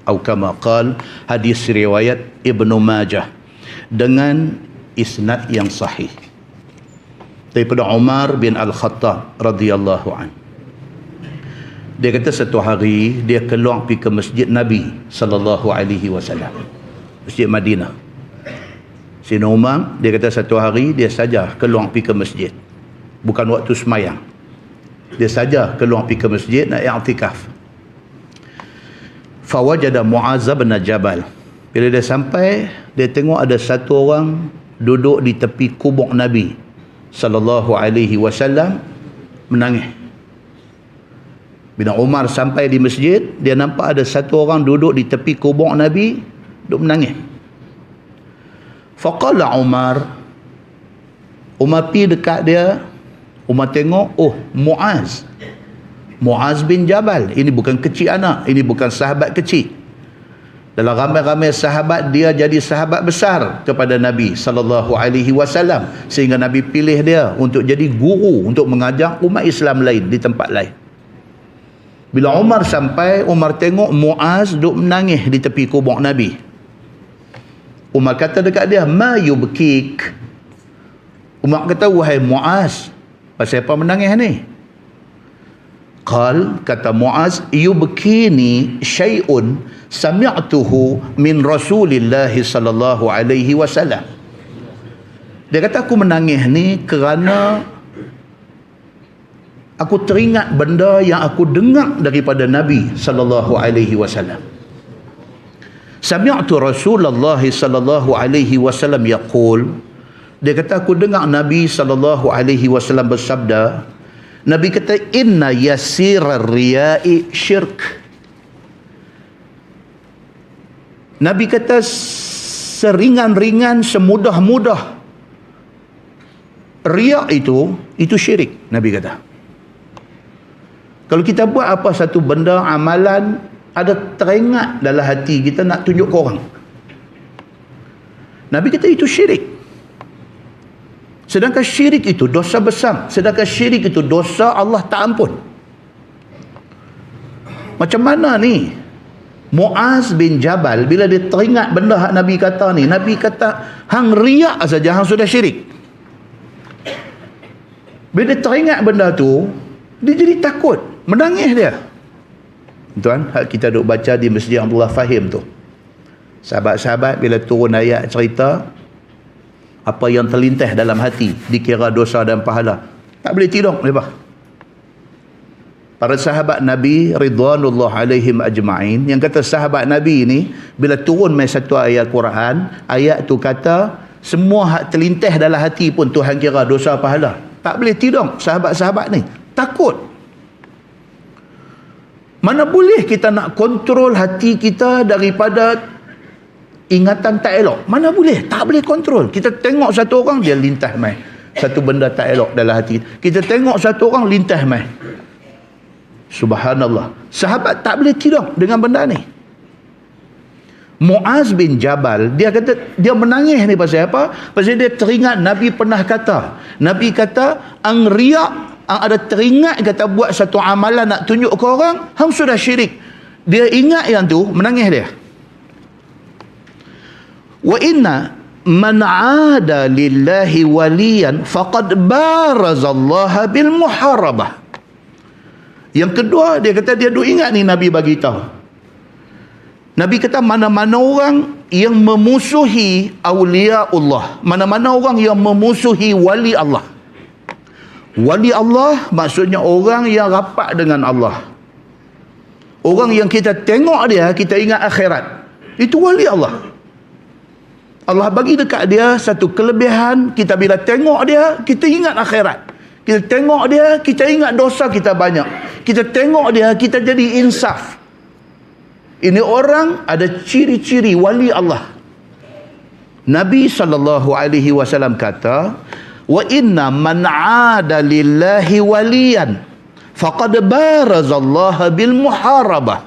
atau kama qal, hadis riwayat Ibnu Majah dengan isnad yang sahih daripada Umar bin Al-Khattab radhiyallahu anhu. Dia kata satu hari dia keluar pergi ke masjid Nabi sallallahu alaihi wasallam, Masjid Madinah. Sayyidina Umar dia kata satu hari dia saja keluar pergi ke masjid, bukan waktu semayang. Dia saja keluar pergi ke masjid nak i'tikaf. Fawajada Mu'az bin Jabal. Bila dia sampai, dia tengok ada satu orang duduk di tepi kubur Nabi sallallahu alaihi wasallam menangis. Bila Umar sampai di masjid, dia nampak ada satu orang duduk di tepi kubur Nabi duduk menangis. Faqala Umar pergi dekat dia. Umar tengok, oh, Mu'az bin Jabal. Ini bukan kecil anak, ini bukan sahabat kecil. Dalam ramai-ramai sahabat, dia jadi sahabat besar kepada Nabi sallallahu alaihi wasallam, sehingga Nabi pilih dia untuk jadi guru untuk mengajar umat Islam lain di tempat lain. Bila Umar sampai, Umar tengok Mu'az duduk menangis di tepi kubur Nabi. Umar kata dekat dia, ma yubkik. Umar kata, wahai Mu'az, pasal apa menangis ni? Kata Mu'az, yubkini syai'un sami'tuhu min Rasulillah sallallahu alaihi wasallam. Dia kata aku menangis ni kerana aku teringat benda yang aku dengar daripada Nabi sallallahu alaihi wasallam. Sami'tu Rasulullah sallallahu alaihi wasallam yaqul. Dia kata aku dengar Nabi sallallahu alaihi wasallam bersabda. Nabi kata inna yasirar riya'i syirk. Nabi kata seringan-ringan, semudah-mudah riya' itu syirik. Nabi kata kalau kita buat apa satu benda, amalan, ada teringat dalam hati kita nak tunjuk ke orang, Nabi kata itu syirik. Sedangkan syirik itu dosa besar. Sedangkan syirik itu dosa Allah tak ampun. Macam mana ni Mu'az bin Jabal bila dia teringat benda hak Nabi kata ni, Nabi kata hang riak saja hang sudah syirik. Bila dia teringat benda tu, dia jadi takut, menangis dia. Tuan, hak kita duk baca di Masjid Abdullah Fahim tu, sahabat-sahabat bila turun ayat cerita apa yang terlintas dalam hati dikira dosa dan pahala, tak boleh tidur mereka. Para sahabat Nabi ridwanullah alaihim ajma'in, yang kata sahabat Nabi ni bila turun mai satu ayat Quran, ayat tu kata semua hak terlintas dalam hati pun Tuhan kira dosa pahala, tak boleh tidur sahabat-sahabat ni, takut. Mana boleh kita nak kontrol hati kita daripada ingatan tak elok? Mana boleh? Tak boleh kontrol. Kita tengok satu orang, dia lintas mai satu benda tak elok dalam hati. Kita tengok satu orang, lintas mai. Subhanallah. Sahabat tak boleh tidur dengan benda ni. Mu'az bin Jabal, dia kata, dia menangis ni pasal apa? Pasal dia teringat Nabi pernah kata. Nabi kata, ang riak, ang ada teringat kata buat satu amalan nak tunjuk ke orang, hang sudah syirik. Dia ingat yang tu, menangis dia. Wa inna man 'ada lillahi waliyan faqad barazallaha bil muharabah. Yang kedua, dia kata dia duk ingat ni Nabi bagi tahu. Nabi kata mana-mana orang yang memusuhi awliya Allah, mana-mana orang yang memusuhi wali Allah. Wali Allah maksudnya orang yang rapat dengan Allah. Orang yang kita tengok dia, kita ingat akhirat. Itu wali Allah. Allah bagi dekat dia satu kelebihan, kita bila tengok dia, kita ingat akhirat. Kita tengok dia, kita ingat dosa kita banyak. Kita tengok dia, kita jadi insaf. Ini orang ada ciri-ciri wali Allah. Nabi SAW kata, wa inna man 'ada lillahi waliyan faqad barazallaha bil muharabah.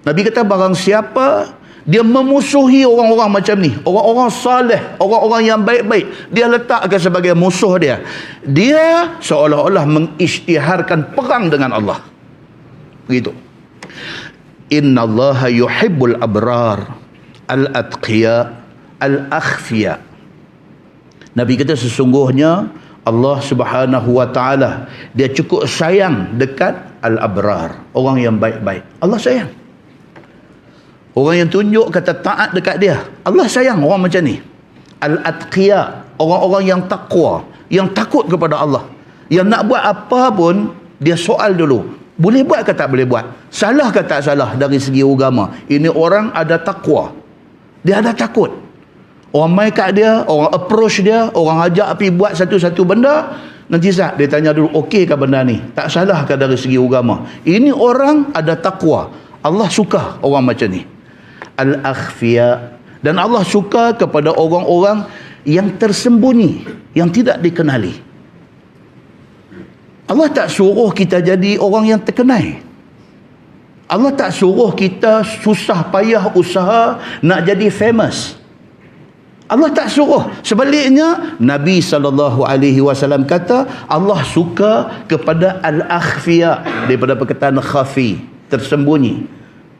Nabi kata barang siapa dia memusuhi orang-orang macam ni, orang-orang saleh, orang-orang yang baik-baik, dia letakkan sebagai musuh dia, dia seolah-olah mengisytiharkan perang dengan Allah. Begitu. innallaha yuhibbul abrar al-atqiya al-akhfiya. Nabi kata sesungguhnya Allah Subhanahu wa taala dia cukup sayang dekat al-abrar, orang yang baik-baik. Allah sayang. Orang yang tunjuk kata taat dekat dia, Allah sayang orang macam ni. Al-atqiya, orang-orang yang takwa, yang takut kepada Allah. Yang nak buat apa pun dia soal dulu, boleh buat ke tak boleh buat, salah ke tak salah dari segi agama. Ini orang ada takwa, dia ada takut. Orang mai kat dia, orang approach dia, orang ajak pergi buat satu-satu benda, nanti saat dia tanya dulu, okey ke benda ni, tak salah ke dari segi agama. Ini orang ada takwa. Allah suka orang macam ni. Al-akhfiya, dan Allah suka kepada orang-orang yang tersembunyi, yang tidak dikenali. Allah tak suruh kita jadi orang yang terkenal. Allah tak suruh kita susah payah usaha nak jadi famous. Allah tak suruh. Sebaliknya Nabi SAW kata Allah suka kepada al-akhfiya, daripada perkataan khafi, tersembunyi.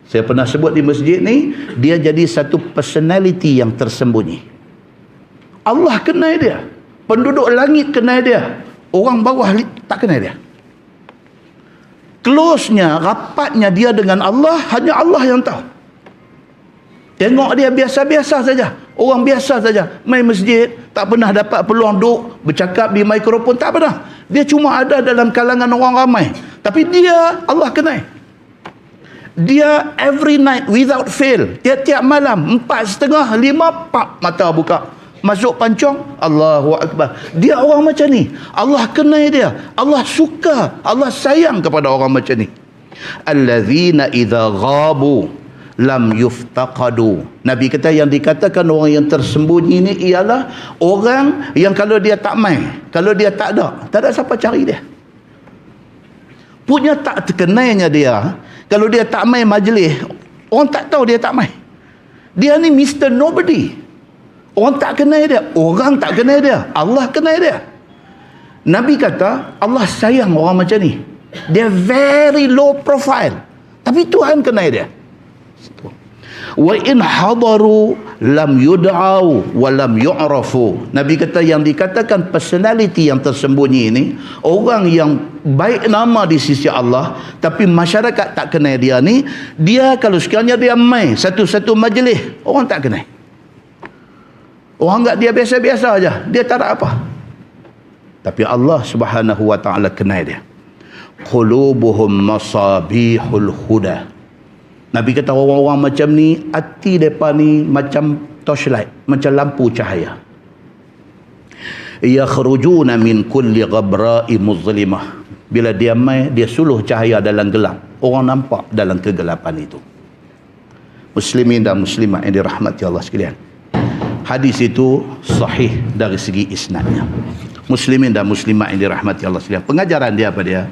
Saya pernah sebut di masjid ni, dia jadi satu personality yang tersembunyi. Allah kenal dia, penduduk langit kenal dia, orang bawah tak kenal dia. Close-nya, rapatnya dia dengan Allah, hanya Allah yang tahu. Tengok dia biasa-biasa saja, orang biasa saja, main masjid, tak pernah dapat peluang duduk bercakap di mikrofon, tak pernah. Dia cuma ada dalam kalangan orang ramai, tapi dia Allah kenal. Dia every night without fail, tiap-tiap malam 4:30 5 pak mata buka, masuk pancong, Allahu Akbar. Dia orang macam ni, Allah kenal dia, Allah suka, Allah sayang kepada orang macam ni. Allazina idza ghabu lam yuftaqadu. Nabi kata yang dikatakan orang yang tersembunyi ni ialah orang yang kalau dia tak main, kalau dia tak ada siapa cari dia. Punya tak terkenalnya dia, kalau dia tak main majlis, orang tak tahu dia tak main. Dia ni Mr. Nobody. Orang tak kenal dia, orang tak kenal dia, Allah kenal dia. Nabi kata Allah sayang orang macam ni. Dia very low profile, tapi Tuhan kenal dia. Wa in hadaru lam yud'au wa lam yu'rafu. Nabi kata yang dikatakan personality yang tersembunyi ini, orang yang baik nama di sisi Allah tapi masyarakat tak kenal dia ni, dia kalau sekiranya dia main satu-satu majlis, orang tak kenal. Orang anggap dia biasa-biasa aja, dia tak ada apa. Tapi Allah Subhanahu wa taala kenal dia. Qulubuhum masabihul huda. Nabi kata orang-orang macam ni, hati mereka ni macam torchlight, macam lampu cahaya. Yakhrujuna min kulli ghabra'i muzlimah. Bila dia mai, dia suluh cahaya dalam gelap. Orang nampak dalam kegelapan itu. Muslimin dan muslimat yang dirahmati Allah sekalian, hadis itu sahih dari segi isnadnya. Muslimin dan muslimat yang dirahmati Allah sekalian, pengajaran dia apa dia?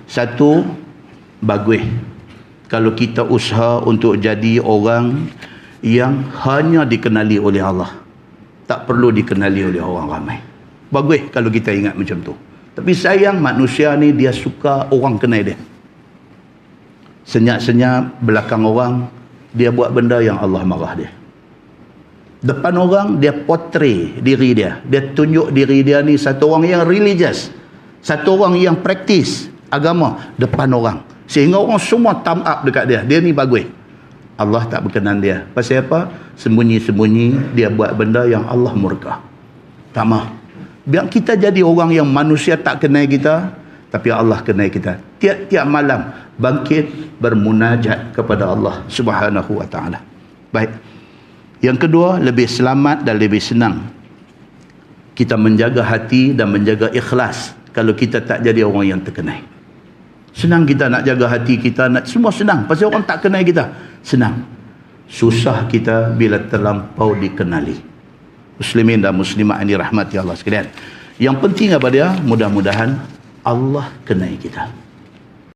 Satu, bagus kalau kita usaha untuk jadi orang yang hanya dikenali oleh Allah, tak perlu dikenali oleh orang ramai. Bagus kalau kita ingat macam tu. Tapi sayang manusia ni dia suka orang kenal dia. Senyap-senyap belakang orang dia buat benda yang Allah marah dia. Depan orang dia portray diri dia, dia tunjuk diri dia ni satu orang yang religious, satu orang yang praktis agama depan orang, sehingga orang semua thumb up dekat dia. Dia ni bagus. Allah tak berkenan dia. Pasal apa? Sembunyi-sembunyi dia buat benda yang Allah murka. Tak mahu. Biar kita jadi orang yang manusia tak kenal kita, tapi Allah kenal kita. Tiap-tiap malam bangkit bermunajat kepada Allah Subhanahu wa taala. Baik. Yang kedua, lebih selamat dan lebih senang kita menjaga hati dan menjaga ikhlas kalau kita tak jadi orang yang terkenal. Senang kita nak jaga hati kita, nak semua senang. Pasal orang tak kenal kita, senang. Susah kita bila terlampau dikenali. Muslimin dan muslimat yang dirahmati Allah sekalian, yang penting apa dia? Mudah-mudahan Allah kenal kita.